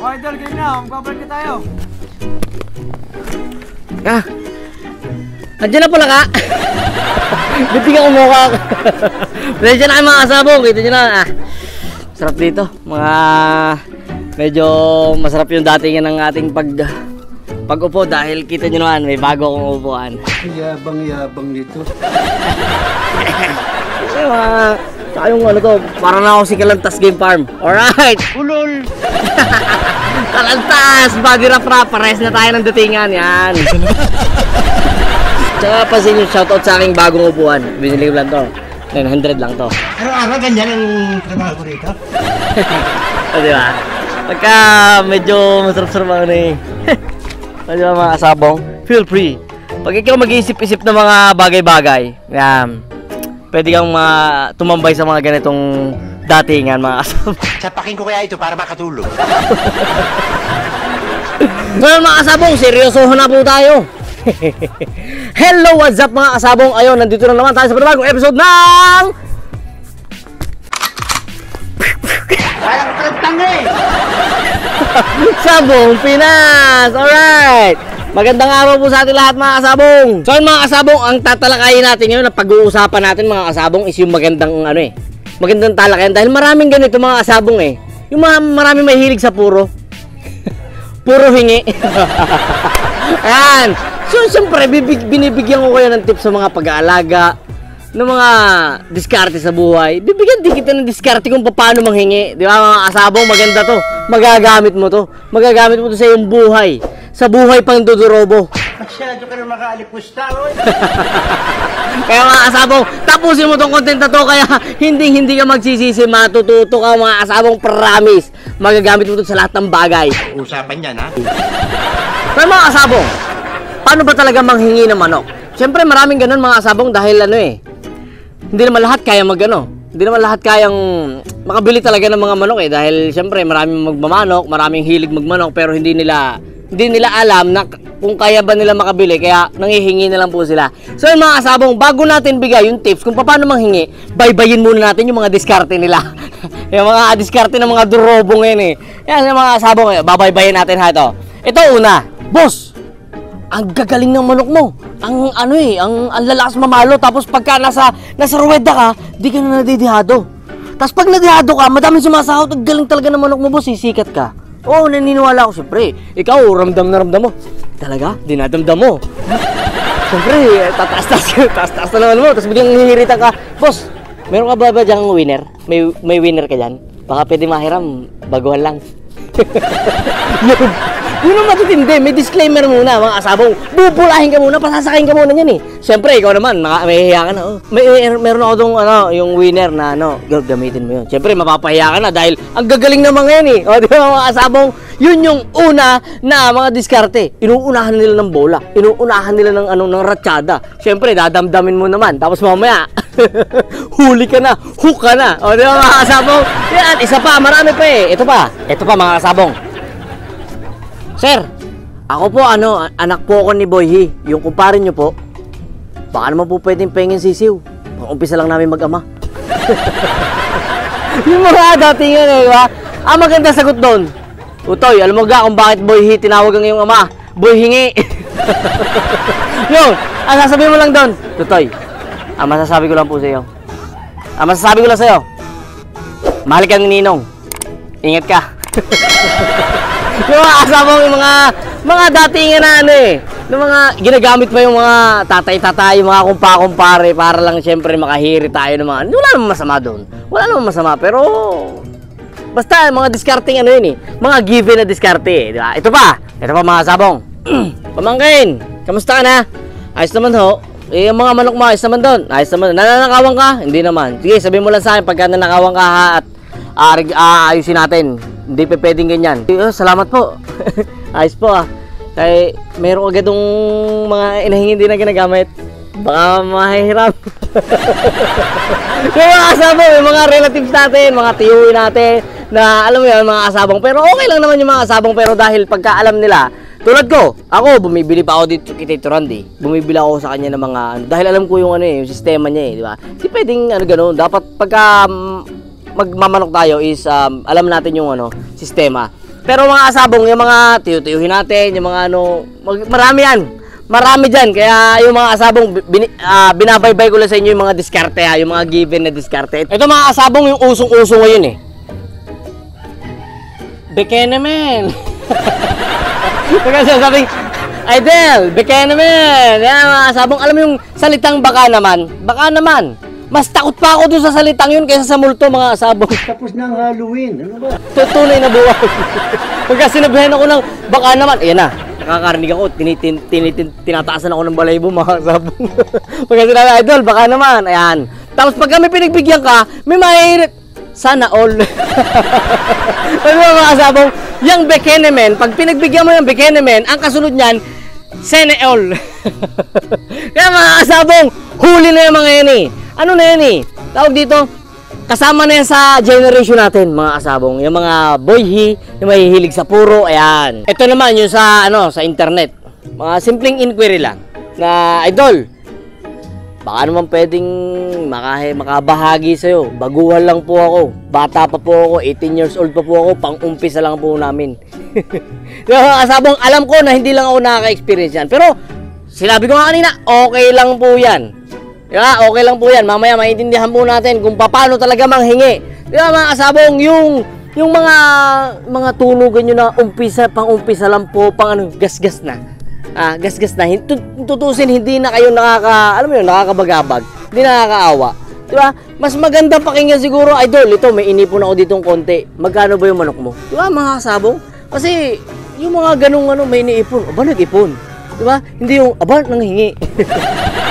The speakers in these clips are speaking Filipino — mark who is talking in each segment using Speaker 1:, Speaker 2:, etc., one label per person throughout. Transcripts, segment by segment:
Speaker 1: O idol, game na. Magpapalagay tayo.
Speaker 2: Ah. Andiyan na pala ka. Bitigan ko mukha. Medyo na kayo mga kasabong. Kita nyo na. Ah. Sarap dito. Mga medyo masarap yung datingan ng ating pag-upo dahil kita nyo naman may bago akong upuan.
Speaker 3: Yabang-yabang nito.
Speaker 2: Tsaka yung ano to, parang na ako si Kalantas Game Farm. Alright!
Speaker 3: Ulol!
Speaker 2: Kalantas! Body rap rap! Pares na tayo ng datingan. Yan! Tsaka pansin yung shoutout sa aking bagong upuan. Binili ko lang to. 900 lang to.
Speaker 3: Araw-araw ganyan ang trabaho ko rito.
Speaker 2: O diba? Pagka medyo masarap-sarap ako na eh. O diba mga kasabong? Feel free. Pag ikaw mag-iisip-isip ng mga bagay-bagay, yan. Pwede kang tumambay sa mga ganitong datingan mga kasabong.
Speaker 3: Sapakin ko kaya ito para makatulog.
Speaker 2: Ngayon mga kasabong, seryosoho na po tayo. Hello, what's up mga kasabong? Ayun, nandito na naman tayo sa panibagong episode ng
Speaker 3: Parang kalantang eh!
Speaker 2: Sabong Pinas! Alright! Magandang araw po sa ating lahat mga kasabong. So mga kasabong, ang tatalakayin natin ngayon na pag-uusapan natin mga kasabong is yung magandang magandang talakayan dahil maraming ganito mga kasabong eh. Yung maraming mahilig sa puro hingi. Ayan. So siyempre binibigyan ko kayo ng tips sa mga pag-aalaga ng mga diskarte sa buhay. Bibigyan din kita ng diskarte kung paano manghingi. Di ba mga kasabong, maganda to. Magagamit mo to. Magagamit mo to sa iyong buhay. Sa buhay pang Dodorobo.
Speaker 3: Masyado ka rin makaalipusta, oy!
Speaker 2: Kaya mga kasabong, tapusin mo tong content na to. Kaya hindi ka magsisisi. Matututo ka mga kasabong, promise. Magagamit mo to sa lahat ng bagay.
Speaker 3: Usapan yan, ha?
Speaker 2: Kaya mga kasabong, paano ba talaga manghingi ng manok? Siyempre maraming ganun mga kasabong dahil hindi naman lahat kaya hindi naman lahat kayang makabili talaga ng mga manok eh. Dahil siyempre maraming magmamanok, maraming hilig magmanok pero hindi nila alam na kung kaya ba nila makabili, kaya nangihingi na lang po sila. So yung mga kasabong, bago natin bigay yung tips kung paano manghingi, baybayin muna natin yung mga diskarte nila. Yung mga diskarte ng mga durobong ngayon eh. Yan yung mga kasabong, babaybayin natin ha ito. Ito una, boss, ang gagaling ng manok mo. Ang lalakas mamalo, tapos pagka nasa ruweda ka, di ka na nadidihado. Tapos pag nadihado ka, madaming sumasahot, ang galing talaga ng manok mo, boss, sisikat ka. Oo, naniniwala ako. Siyempre, ikaw, ramdam na ramdam mo. Talaga? Dinadamdam mo. Siyempre, taas-taas na naman mo. Tapos biglang hihiritan ka. Boss, meron ka ba dyang winner? May winner ka dyan? Baka pwede mahiram, baguhan lang. Yun ang matitindi. May disclaimer muna, mga kasabong. Bubulahin ka muna, pasasakayin ka muna yan eh. Siyempre, ikaw naman, mahihiya ka na. Oh. Meron ako itong yung winner na gamitin mo yun. Siyempre, mapapahiya ka na dahil ang gagaling naman ngayon eh. O, di ba mga kasabong? Yun yung una na mga diskarte. Inuunahan nila ng bola. Inuunahan nila ng ratsyada. Siyempre, dadamdamin mo naman. Tapos mamaya, huli ka na, hook ka na. O, di ba mga kasabong? Yan, isa pa, marami pa eh. Ito pa mga kasabong. Sir, ako po anak po ako ni Boyhi. Yung kumpare nyo po, baka naman po pwedeng pengin sisiw. Pang-umpisa lang namin mag-ama. Yung mga datingan eh, diba? Ang maganda sagot doon. Utoy, alam mo ga kung bakit Boyhi tinawag ang iyong ama? Boyhingi. Yun, ang sasabihin mo lang doon. Tutoy, ang masasabi ko lang po sa iyo. Ang masasabi ko lang sa iyo, mahal ka ni Ninong. Ingat ka. Yung mga kasama yung mga datingan na yung mga ginagamit mo yung mga tatay-tatay, yung mga kumpa-kumpare para lang siyempre makahiri tayo ng mga, wala namang masama doon. Wala namang masama, pero basta mga discarding yun eh. Mga given na diskarte eh, di ba? Ito pa mga sabong. Pamangkin, kamusta ka na? Ayos naman ho. Yung mga manok mo, ayos naman doon. Ayos naman. Nananakawan ka? Hindi naman. Sige, sabihin mo lang sa akin pagka nanakawan ka ha, at ayusin natin. Hindi pa pwedeng ganyan. Salamat po. Ayos po ah. Kaya meron agad mga inahingin din na ginagamit. Baka mahihiram. Yung mga kasabong, yung mga relatives natin, mga tiyuhin natin, na alam mo yan, mga kasabong. Pero okay lang naman yung mga kasabong, pero dahil pagka alam nila, tulad ko, ako, bumibili pa ako dito kay Tito Randy. Bumibili ako sa kanya ng mga, dahil alam ko yung yung sistema niya eh, di ba? Hindi pwedeng gano'n. Dapat pagka magmamanok tayo is alam natin yung sistema. Pero mga asabong, yung mga tiyo-tiyuhin natin, yung mga ano, marami yan. Marami dyan. Kaya yung mga asabong, binabaybay ko lang sa inyo yung mga diskarte ha, yung mga given na diskarte. Ito mga asabong, yung usong-uso ngayon eh. Bekene men. Kasi sabing, Idol, bekene men. Yan mga asabong, alam mo yung salitang baka naman. Mas takot pa ako dun sa salitang yun kaysa sa multo mga asabong.
Speaker 3: Tapos na ang Halloween. Ano ba?
Speaker 2: Tunay na buwan. Pagka sinabihan ako ng baka naman, ayan na, nakakarinig ako, tinataasan ako ng balaybo mga asabong. Pagka sinabi, Idol, baka naman, ayan. Tapos pag kami pinagbigyan ka, may mahirit, sana all. Ano mga asabong, yung bekenemen, pag pinagbigyan mo yung bekenemen, ang kasunod niyan, sana all. Kaya mga asabong, huli na yung mga yan eh. Ano na yan eh? Tawag dito, kasama na yan sa generation natin, mga asabong. Yung mga boyhi, yung mahihilig sa puro, ayan. Ito naman yung sa, sa internet. Mga simpleng inquiry lang. Na, Idol, baka naman pwedeng makabahagi sa'yo. Baguhan lang po ako. Bata pa po ako, 18 years old pa po ako, pang-umpisa lang po namin. Yung mga asabong, alam ko na hindi lang ako nakaka-experience yan. Pero, sinabi ko nga kanina, okay lang po yan. Yeah, okay lang po yan. Mamaya maintindihan po natin kung paano talaga manghingi. Diba mga kasabong, yung mga tunugan nyo na pang-umpisa lang po, gasgas na. Gasgas na. Tutusin, hindi na kayo nakakabagabag. Hindi nakakaawa. Diba? Mas maganda pakinggan siguro, Idol, ito, may inipon ako ditong konti. Magkano ba yung manok mo? Diba mga kasabong? Kasi, yung mga ganung may iniipon. Aba, nag-ipon. Diba? Hindi yung, nanghingi.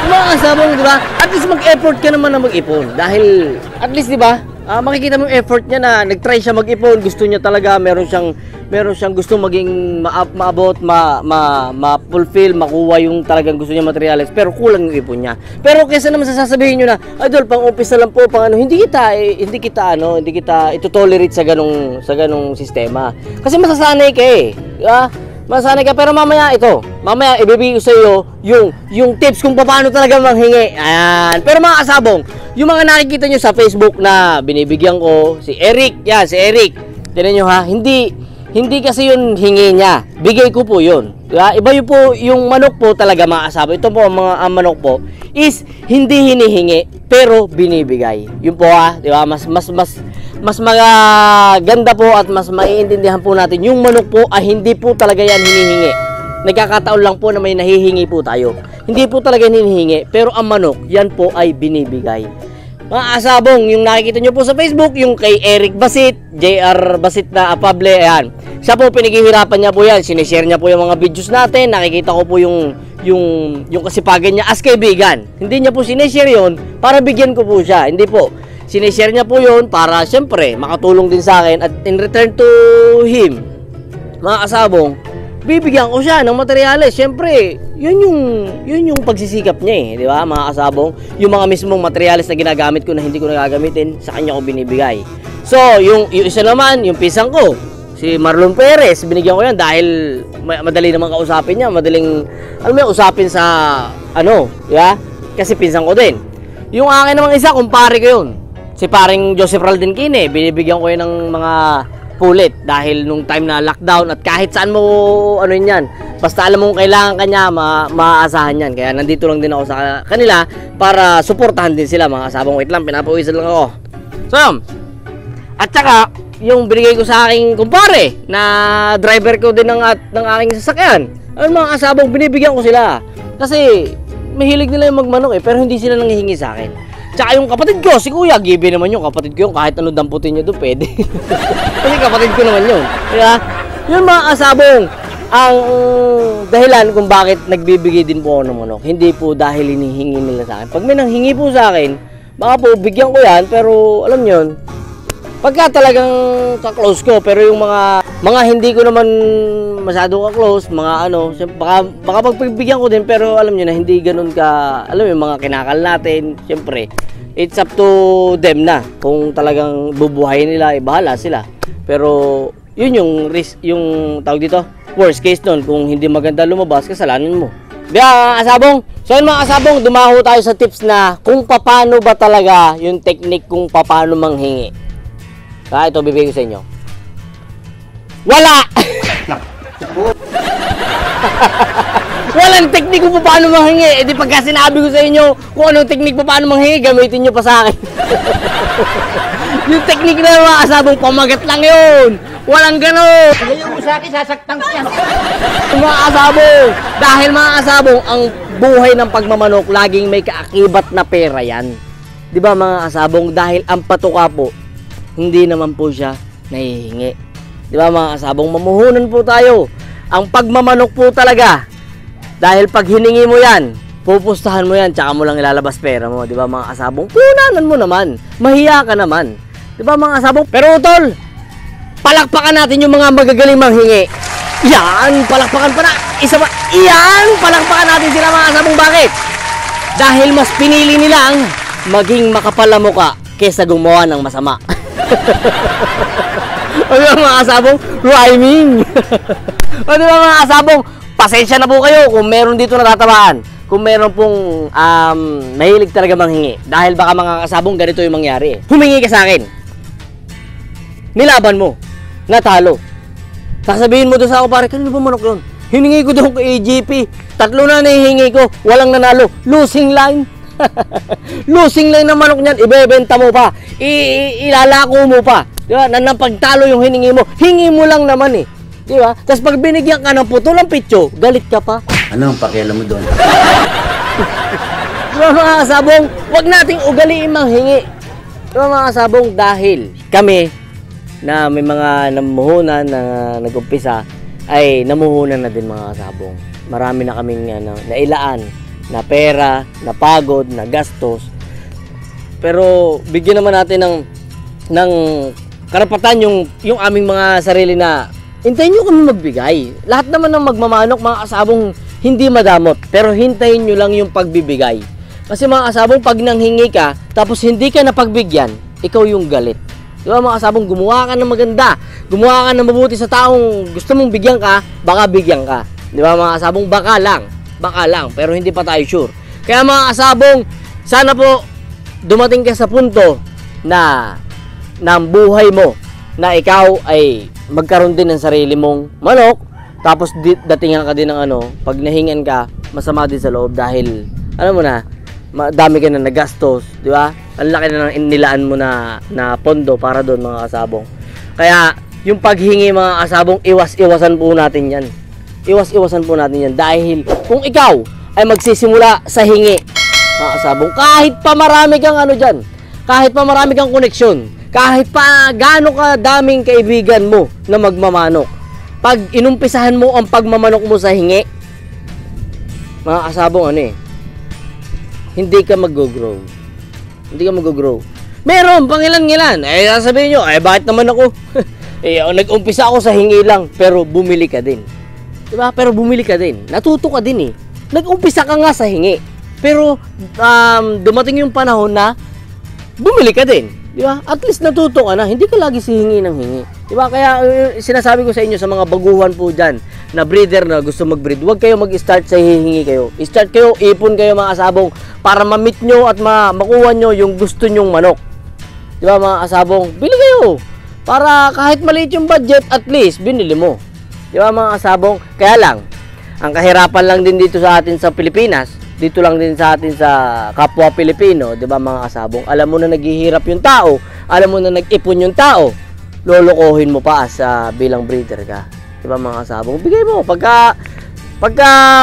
Speaker 2: Mga kasabong, di ba? At least mag-effort ka naman na mag-ipon. Dahil, at least, di ba? Makikita mo yung effort niya na nag-try siya mag-ipon. Gusto niya talaga, meron siyang gusto maging maabot, ma-fulfill, makuha yung talagang gusto niya materials. Pero kulang yung ipon niya. Pero kaysa naman sasabihin niyo na, Idol, pang-umpisa lang po, hindi kita ito-tolerate sa ganong sistema. Kasi masasanay ka eh. Di ba? Masanay ka, pero mamaya ibibigay ko sa iyo yung tips kung paano talaga manghingi. Ayan. Pero mga kasabong, yung mga nakikita nyo sa Facebook na binibigyan ko, si Eric, si Eric. Tignan nyo ha, hindi kasi yun hingi niya. Bigay ko po yun. Diba? Iba yung po, yung manok po talaga mga kasabong. Ito po, ang manok po, is hindi hinihingi, pero binibigay. Yun po ha, diba? Mas maganda po at mas maiintindihan po natin yung manok po ay hindi po talaga yan hinihingi. Nagkakataon lang po na may nahihingi po tayo. Hindi po talaga hinihingi, pero ang manok, yan po ay binibigay. Mga asabong, yung nakikita nyo po sa Facebook, yung kay Eric Basit, JR Basit na Apable, ayan. Siya po, pinaghihirapan niya po yan. Sinishare niya po yung mga videos natin. Nakikita ko po yung kasipagan niya as kaibigan. Hindi niya po sinishare yun para bigyan ko po siya. Hindi po. Sinishare niya po yun para siyempre makatulong din sa akin at in return to him, mga kasabong, bibigyan ko siya ng materyales. Siyempre, yun yung pagsisikap niya eh, di ba mga kasabong? Yung mga mismong materyales na ginagamit ko na hindi ko nagagamitin, sa kanya ko binibigay. So, yung isa naman, yung pisang ko, si Marlon Perez, binigyan ko yan dahil madali naman kausapin niya, madaling, usapin sa, yeah? Kasi pisang ko din. Yung akin namang isa, kumpare ko yun. Si paring Joseph Raldin Kine, binibigyan ko yun ng mga pulit dahil nung time na lockdown at kahit saan mo yan, basta alam mong kailangan kanya, maaasahan yan. Kaya nandito lang din ako sa kanila para suportahan din sila mga kasabong. Wait lang, pinapawisan lang ako. So at saka yung binigay ko sa aking kumpare na driver ko din ng aking sasakyan, mga kasabong, binibigyan ko sila kasi mahilig nila yung magmanok eh, pero hindi sila nanghihingi sa akin. Tsaka yung kapatid ko, si Kuya, gibe naman yung kapatid ko yung kahit ano damputin niya doon, pwede. Kasi kapatid ko naman yun. Kaya, yun mga kasabong, ang dahilan kung bakit nagbibigay din po ako ng manok, hindi po dahil hinihingi nila sa akin. Pag may nanghingi po sa akin, baka po bigyan ko yan, pero alam nyo yun, pagka talagang ka-close ko, pero yung mga hindi ko naman masyado ka-close, mga baka pagbibigyan ko din, pero alam nyo na, hindi ganun ka, yung mga kinakal natin, syempre, it's up to them na, kung talagang bubuhayin nila, bahala sila. Pero, yun yung risk, yung tawag dito, worst case nun, kung hindi maganda lumabas, kasalanan mo. Mga kasabong, so yun mga kasabong, dumaho tayo sa tips na kung paano ba talaga yung technique kung paano manghingi. Ito bibigay ko sa inyo. Wala! Walang teknik kung paano manghingi. Eh di pagka sinabi ko sa inyo kung anong teknik pa paano manghingi, gamitin nyo pa sa akin. Yung teknik na mga kasabong, pamagat lang yun. Walang gano'n.
Speaker 3: Ngayon mo sa akin, sasaktan ko yan.
Speaker 2: Mga kasabong, dahil mga kasabong, ang buhay ng pagmamanok, laging may kaakibat na pera yan. Di ba mga kasabong, dahil ang patuka po, hindi naman po siya nahihingi. Di ba mga kasabong, mamuhunan po tayo. Ang pagmamanok po talaga, dahil pag hiningi mo yan, pupustahan mo yan, tsaka mo lang ilalabas pera mo. Di ba mga kasabong, punanan mo naman, mahiya ka naman. Di ba mga kasabong, pero utol, palakpakan natin yung mga magagaling manghingi. Yan, palakpakan pa na. Isa pa, yan, palakpakan natin sila mga kasabong. Bakit? Dahil mas pinili nilang maging makapal na mukha kesa gumawa ng masama. O diba mga kasabong? Rhyming. O diba mga kasabong? Pasensya na po kayo kung meron dito natatamaan. Kung meron pong mahilig talaga manghingi. Dahil baka mga kasabong ganito yung mangyari. Humingi ka sa akin. Nilaban mo. Natalo. Sasabihin mo doon sa ako, pare, kanino ba manok yun? Hiningi ko doon kay AGP. 3 na nahihingi ko. Walang nanalo. Losing line. Losing line ng manok niyan. Ibebenta mo pa. Ilalako mo pa. Diba? Nang pagtalo yung hiningi mo. Hingi mo lang naman eh. Diba? Tapos pag binigyan ka ng putol ng pitso, galit ka pa.
Speaker 3: Ano ang pakialam mo doon?
Speaker 2: Diba mga kasabong, huwag nating ugaliin manghingi. Diba mga kasabong, dahil kami na may mga namuhunan na nag-umpisa ay namuhunan na din mga kasabong. Marami na kaming nailaan na pera, na pagod, na gastos. Pero bigyan naman natin ng karapatan yung aming mga sarili na hintayin nyo kami magbigay. Lahat naman ng magmamanok mga kasabong hindi madamot, pero hintayin nyo lang yung pagbibigay. Kasi mga kasabong pag nanghingi ka tapos hindi ka napagbigyan, ikaw yung galit. Di ba mga kasabong, gumawa ka ng maganda, gumawa ka ng mabuti sa taong gusto mong bigyan ka, baka bigyan ka. Di ba mga kasabong, baka lang, pero hindi pa tayo sure. Kaya mga kasabong, sana po dumating ka sa punto na ng buhay mo na ikaw ay magkaroon din ng sarili mong manok, tapos datingan ka din ng pag nahingan ka, masama din sa loob dahil alam mo na, dami ka na nagastos, di ba? Ang laki na ng inilaan mo na pondo para doon mga kasabong. Kaya yung paghingi mga kasabong, iwas-iwasan po natin yan. Iwas-iwasan po natin yan dahil kung ikaw ay magsisimula sa hingi mga kasabong, kahit pa marami kang dyan, kahit pa marami kang koneksyon, kahit pa gaano ka daming kaibigan mo na magmamanok, pag inumpisahan mo ang pagmamanok mo sa hingi, mga kasabong hindi ka mag-grow. Hindi ka mag-grow. Meron, pangilan-ngilan. Eh, sasabihin nyo, bakit naman ako? Nag-umpisa ako sa hingi lang, pero bumili ka din. Diba? Pero bumili ka din. Natuto ka din eh. Nag-umpisa ka nga sa hingi. Pero, dumating yung panahon na, bumili ka din. Diba? At least natuto ka na. Hindi ka lagi sihingi ng hingi. Diba? Kaya, sinasabi ko sa inyo, sa mga baguhan po dyan, na breeder na gusto mag-breed, huwag kayo mag-start sa hihingi kayo. Start kayo, ipon kayo mga kasabong para ma-meet nyo at makuha nyo yung gusto nyong manok. Di ba mga kasabong? Bili kayo. Para kahit maliit yung budget, at least binili mo. Di ba mga kasabong? Kaya lang, ang kahirapan lang din dito sa atin sa Pilipinas, dito lang din sa atin sa kapwa Pilipino, di ba mga kasabong? Alam mo na naghihirap yung tao, alam mo na nag-ipon yung tao, lolokohin mo pa as bilang breeder ka. Diba mga kasabong? Bigay mo. Pagka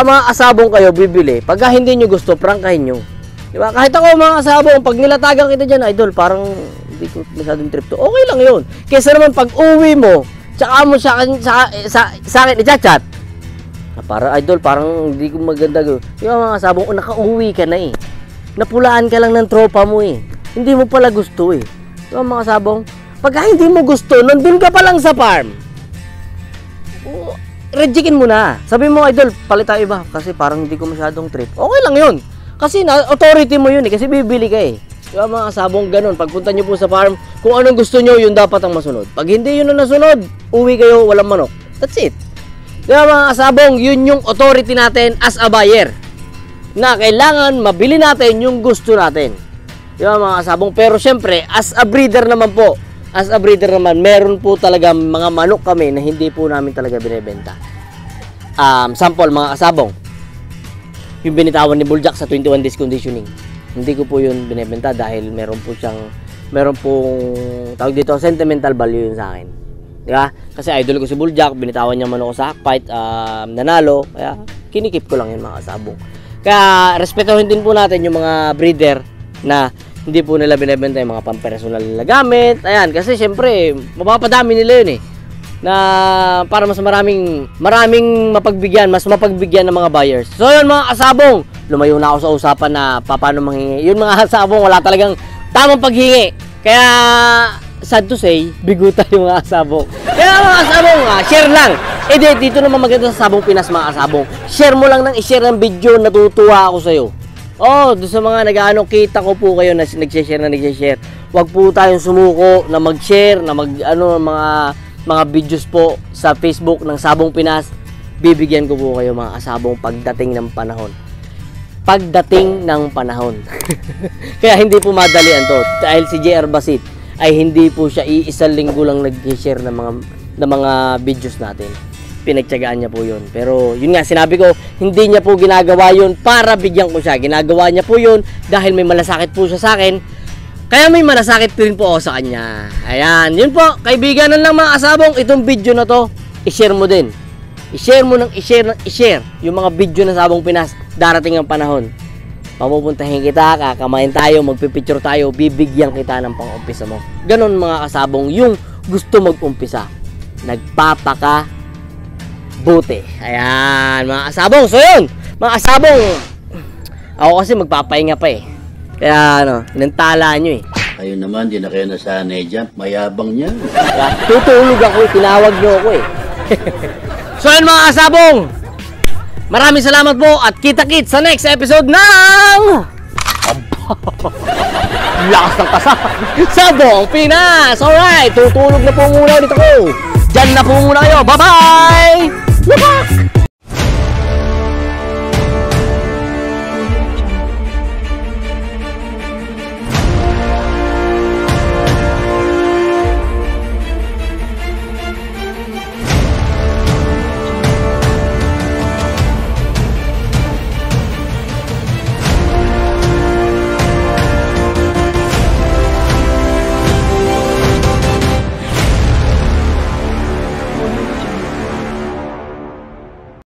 Speaker 2: mga kasabong kayo bibili, pagka hindi nyo gusto, prangkahin nyo. Diba? Kahit ako mga kasabong, pag nilatagan kita dyan, idol, parang hindi ko masyadong trip to. Okay lang yun. Kesa naman pag uwi mo, tsaka mo sa akin i-chat. Para idol, parang hindi ko maganda. Diba mga kasabong, nakauwi ka na eh. Napulaan ka lang ng tropa mo eh. Hindi mo pala gusto eh. Diba mga kasabong? Pagka hindi mo gusto, nandun ka pa lang sa farm, rejectin mo na. Sabi mo, idol, palit tayo iba kasi parang hindi ko masyadong trip. Okay lang yun. Kasi authority mo yun eh. Kasi bibili ka eh. Diba mga kasabong ganun. Pagpunta nyo po sa farm, kung anong gusto nyo, yun dapat ang masunod. Pag hindi yun ang nasunod, uwi kayo, walang manok. That's it. Diba mga kasabong, yun yung authority natin as a buyer. Na kailangan mabili natin yung gusto natin. Diba mga kasabong? Pero syempre, as a breeder naman po, as a breeder naman, meron po talaga mga manok kami na hindi po namin talaga binebenta. Sample, mga kasabong. Yung binitawan ni Buljak sa 21 days conditioning. Hindi ko po yun binebenta dahil meron pong tawag dito, sentimental value yun sa akin. Diba? Kasi idol ko si Buljak, binitawan niya man ako sa Hackfight, nanalo, kaya kinikip ko lang yun mga kasabong. Kaya respetuhin din po natin yung mga breeder na hindi po nila binebenta yung mga pampersonal nila gamit. Ayan, kasi syempre, mapapadami nila yun eh. Na para mas maraming mapagbigyan, mas mapagbigyan ng mga buyers. So yun mga kasabong, lumayo na ako sa usapan na paano manghingi. Yun mga kasabong, wala talagang tamang paghingi. Kaya sad to say, bigutan yung mga kasabong. Kaya mga kasabong, share lang. Dito naman maganda sa Sabong Pinas mga kasabong. Share mo lang ng i-share ng video, natutuwa ako sa'yo. Doon sa mga nag-ano, kita ko po kayo na nag-share. Huwag po tayong sumuko na mag-share, na mga videos po sa Facebook ng Sabong Pinas. Bibigyan ko po kayo mga kasabong pagdating ng panahon. Kaya hindi po madalian to. Dahil si JR Basit ay hindi po siya iisang linggo lang nag-share ng mga videos natin. Pinagtiyagaan niya po yun. Pero yun nga, sinabi ko, hindi niya po ginagawa yun para bigyan ko siya. Ginagawa niya po yun dahil may malasakit po siya sa akin. Kaya may malasakit din po ako sa kanya. Ayan, yun po, kaibiganan lang mga kasabong, itong video na to, i-share mo din. I-share mo ng i-share yung mga video ng Sabong Pinas. Darating ang panahon. Papupuntahin kita, kakamain tayo, magpipicture tayo, bibigyan kita ng pang-umpisa mo. Ganon mga kasabong, yung gusto mag-umpisa. Nagpapaka buti. Ayan, mga kasabong. So yun, mga kasabong, ako kasi magpapahinga pa eh. Kaya inantala nyo eh.
Speaker 3: Ayun naman, di na kayo nasanay dyan. Mayabang niya.
Speaker 2: Kaya tutulog ako eh, tinawag nyo ako eh. So yun mga kasabong, maraming salamat po at kita-kits sa next episode ng lakas ng kasama Sabong Pinas. Alright, tutulog na po muna dito ko. Diyan na po muna kayo. Bye-bye!